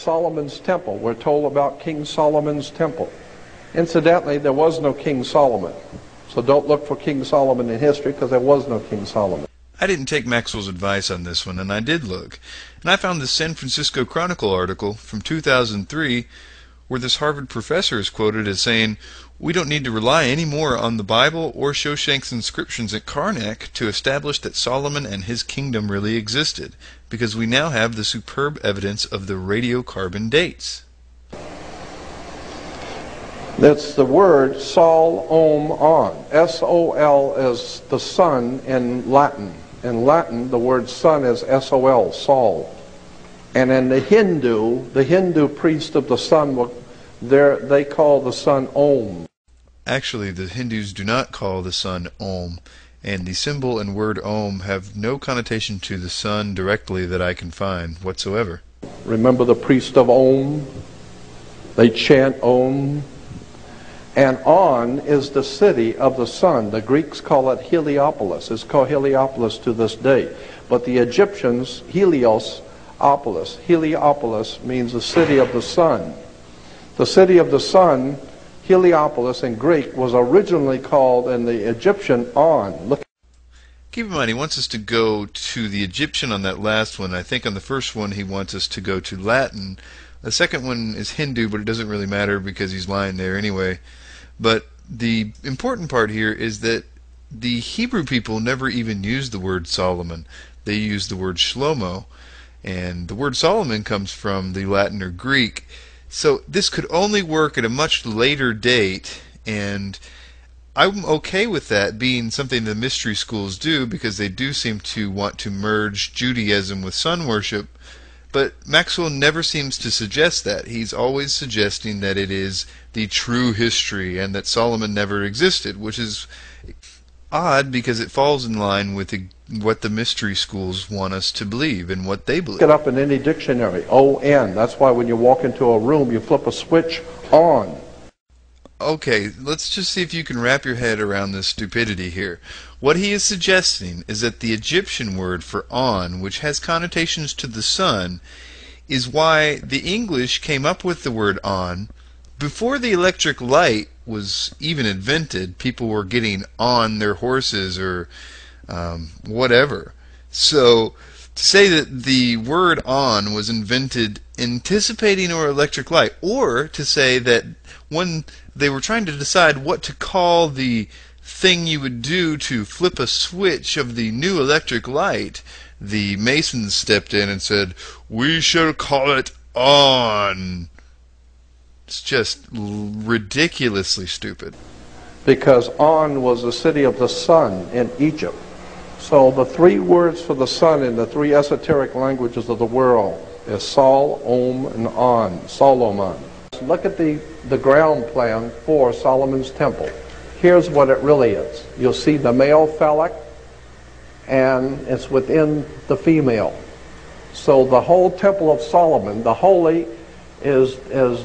Solomon's temple. We're told about King Solomon's temple. Incidentally, there was no King Solomon. So don't look for King Solomon in history, because there was no King Solomon. I didn't take Maxwell's advice on this one, and I did look. And I found this San Francisco Chronicle article from 2003 where this Harvard professor is quoted as saying, "We don't need to rely any more on the Bible or Shoshank's inscriptions at Karnak to establish that Solomon and his kingdom really existed, because we now have the superb evidence of the radiocarbon dates." That's the word Sol, Om, On. S-O-L is the sun in Latin. In Latin, the word sun is S-O-L, Sol. And in the Hindu priest of the sun, they call the sun Om. Actually, the Hindus do not call the sun Om, and the symbol and word Om have no connotation to the sun directly that I can find whatsoever. Remember the priest of Om? They chant Om. And On is the city of the sun. The Greeks call it Heliopolis. It's called Heliopolis to this day. But the Egyptians, Heliopolis. Heliopolis means the city of the sun. The city of the sun, Heliopolis in Greek, was originally called in the Egyptian On. Look. Keep in mind, he wants us to go to the Egyptian on that last one. I think on the first one he wants us to go to Latin. The second one is Hindu, but it doesn't really matter because he's lying there anyway. But the important part here is that the Hebrew people never even used the word Solomon. They used the word Shlomo, and the word Solomon comes from the Latin or Greek. So this could only work at a much later date, and I'm okay with that being something the mystery schools do, because they do seem to want to merge Judaism with sun worship. But Maxwell never seems to suggest that. He's always suggesting that it is the true history and that Solomon never existed, which is odd because it falls in line with what the mystery schools want us to believe and what they believe. Look it up in any dictionary, O-N. That's why when you walk into a room, you flip a switch on. Okay, let's just see if you can wrap your head around this stupidity here. What he is suggesting is that the Egyptian word for on, which has connotations to the sun, is why the English came up with the word on. Before the electric light was even invented, people were getting on their horses or whatever. So to say that the word on was invented anticipating our electric light, or to say that when they were trying to decide what to call the thing you would do to flip a switch of the new electric light, the Masons stepped in and said, "We shall call it on." It's just ridiculously stupid. Because On was the city of the sun in Egypt. So the three words for the sun in the three esoteric languages of the world is Sol, Om, and On. Solomon. Look at the ground plan for Solomon's temple. Here's what it really is. You'll see the male phallic, and it's within the female. So the whole temple of Solomon, the holy is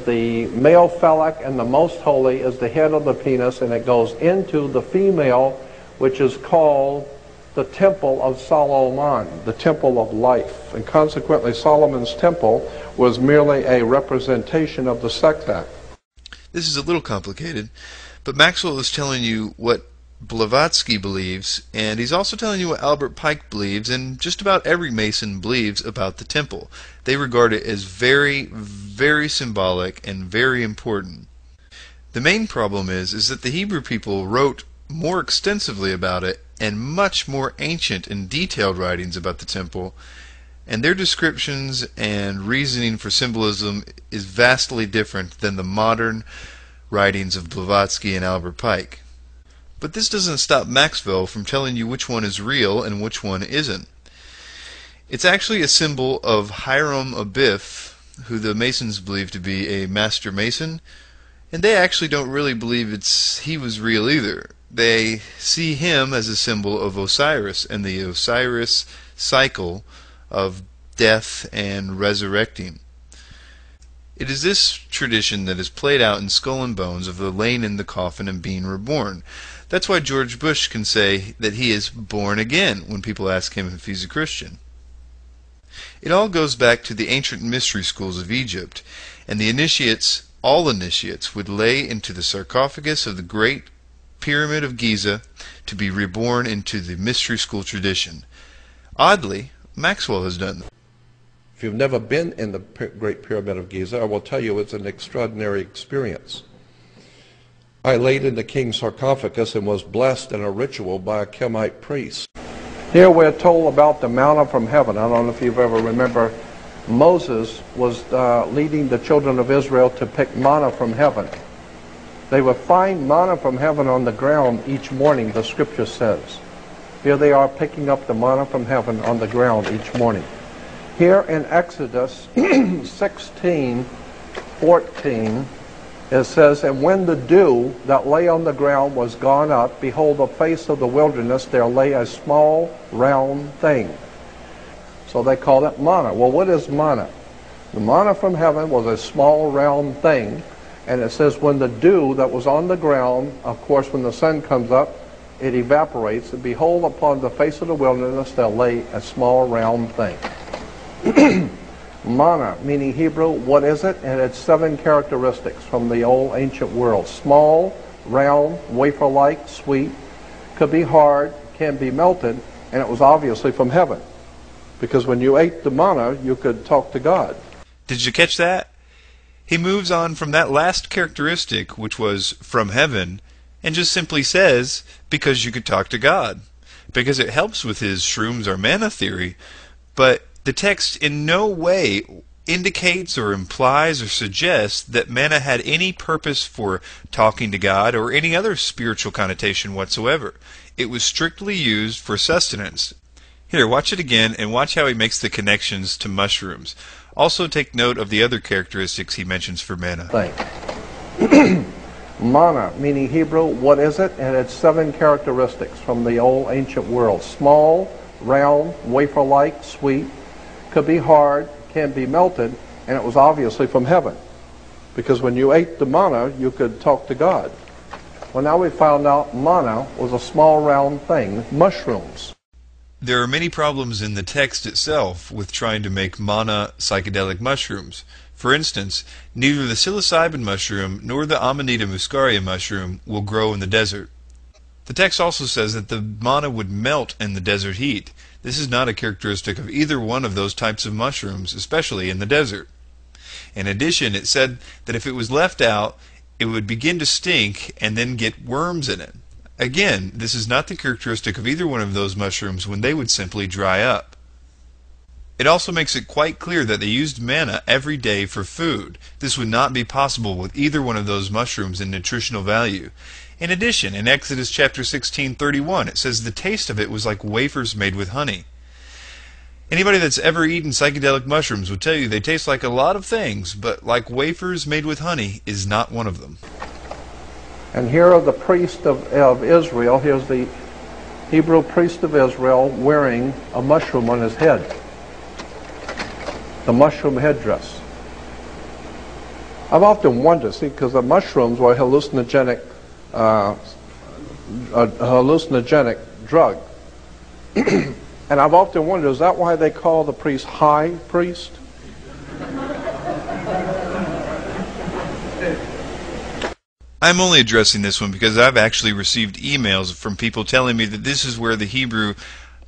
the male phallic, and the most holy is the head of the penis, and it goes into the female, which is called the temple of Solomon, the temple of life. And consequently, Solomon's temple was merely a representation of the sex act. This is a little complicated, but Maxwell is telling you what Blavatsky believes, and he's also telling you what Albert Pike believes, and just about every Mason believes about the temple. They regard it as very, very symbolic and very important. The main problem is that the Hebrew people wrote more extensively about it and much more ancient and detailed writings about the temple, and their descriptions and reasoning for symbolism is vastly different than the modern writings of Blavatsky and Albert Pike. But this doesn't stop Maxwell from telling you which one is real and which one isn't. It's actually a symbol of Hiram Abiff, who the Masons believe to be a master Mason, and they actually don't really believe he was real either. They see him as a symbol of Osiris and the Osiris cycle of death and resurrecting. It is this tradition that is played out in Skull and Bones of the laying in the coffin and being reborn. That's why George Bush can say that he is born again when people ask him if he's a Christian. It all goes back to the ancient mystery schools of Egypt, and the initiates, all initiates, would lay into the sarcophagus of the great Pyramid of Giza to be reborn into the mystery school tradition. Oddly, Maxwell has done that. If you've never been in the Great Pyramid of Giza, I will tell you it's an extraordinary experience. I laid in the king's sarcophagus and was blessed in a ritual by a Kemite priest. Here we're told about the manna from heaven. I don't know if you've ever remember, Moses was leading the children of Israel to pick manna from heaven. They would find manna from heaven on the ground each morning, the scripture says. Here they are picking up the manna from heaven on the ground each morning. Here in Exodus 16:14, it says, "And when the dew that lay on the ground was gone up, behold, the face of the wilderness, there lay a small round thing." So they call it manna. Well, what is manna? The manna from heaven was a small round thing, and it says when the dew that was on the ground, of course when the sun comes up, it evaporates, and behold, upon the face of the wilderness there lay a small round thing. Manna, meaning Hebrew, what is it? And it's 7 characteristics from the old ancient world. Small, round, wafer-like, sweet, could be hard, can be melted, and it was obviously from heaven. Because when you ate the manna, you could talk to God. Did you catch that? He moves on from that last characteristic, which was from heaven, and just simply says, because you could talk to God. Because it helps with his shrooms or manna theory, but the text in no way indicates or implies or suggests that manna had any purpose for talking to God or any other spiritual connotation whatsoever. It was strictly used for sustenance. Here, watch it again and watch how he makes the connections to mushrooms. Also take note of the other characteristics he mentions for manna. Manna, meaning Hebrew, what is it? And it's 7 characteristics from the old ancient world. Small, round, wafer-like, sweet, could be hard, can be melted, and it was obviously from heaven. Because when you ate the manna, you could talk to God. Well, now we found out manna was a small round thing, mushrooms. There are many problems in the text itself with trying to make manna psychedelic mushrooms. For instance, neither the psilocybin mushroom nor the Amanita muscaria mushroom will grow in the desert. The text also says that the manna would melt in the desert heat. This is not a characteristic of either one of those types of mushrooms, especially in the desert. In addition, it said that if it was left out, it would begin to stink and then get worms in it. Again, this is not the characteristic of either one of those mushrooms when they would simply dry up. It also makes it quite clear that they used manna every day for food. This would not be possible with either one of those mushrooms in nutritional value. In addition, in Exodus chapter 16:31, it says the taste of it was like wafers made with honey. Anybody that's ever eaten psychedelic mushrooms would tell you they taste like a lot of things, but like wafers made with honey is not one of them. And here are the priest of Israel. Here's the Hebrew priest of Israel wearing a mushroom on his head. The mushroom headdress. I've often wondered, see, because the mushrooms were a hallucinogenic drug. And I've often wondered, is that why they call the priest high priest? I'm only addressing this one because I've actually received emails from people telling me that this is where the Hebrew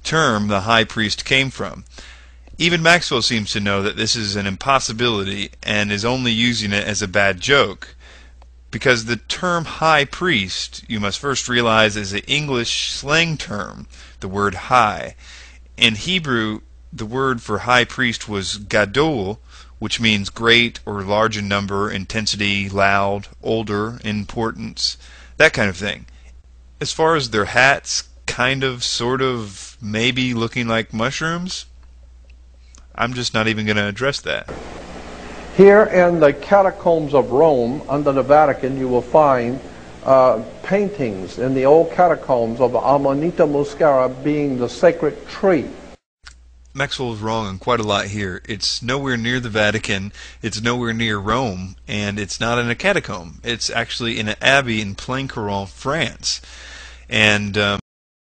term, the high priest, came from. Even Maxwell seems to know that this is an impossibility and is only using it as a bad joke. Because the term high priest, you must first realize, is an English slang term, the word high. In Hebrew, the word for high priest was gadol, which means great or large in number, intensity, loud, older, importance, that kind of thing. As far as their hats, kind of, sort of, maybe looking like mushrooms, I'm just not even going to address that. Here in the catacombs of Rome, under the Vatican, you will find paintings in the old catacombs of the Amanita muscaria being the sacred tree. Maxwell is wrong on quite a lot here. It's nowhere near the Vatican, it's nowhere near Rome, and it's not in a catacomb. It's actually in an abbey in Plaincourant, France. And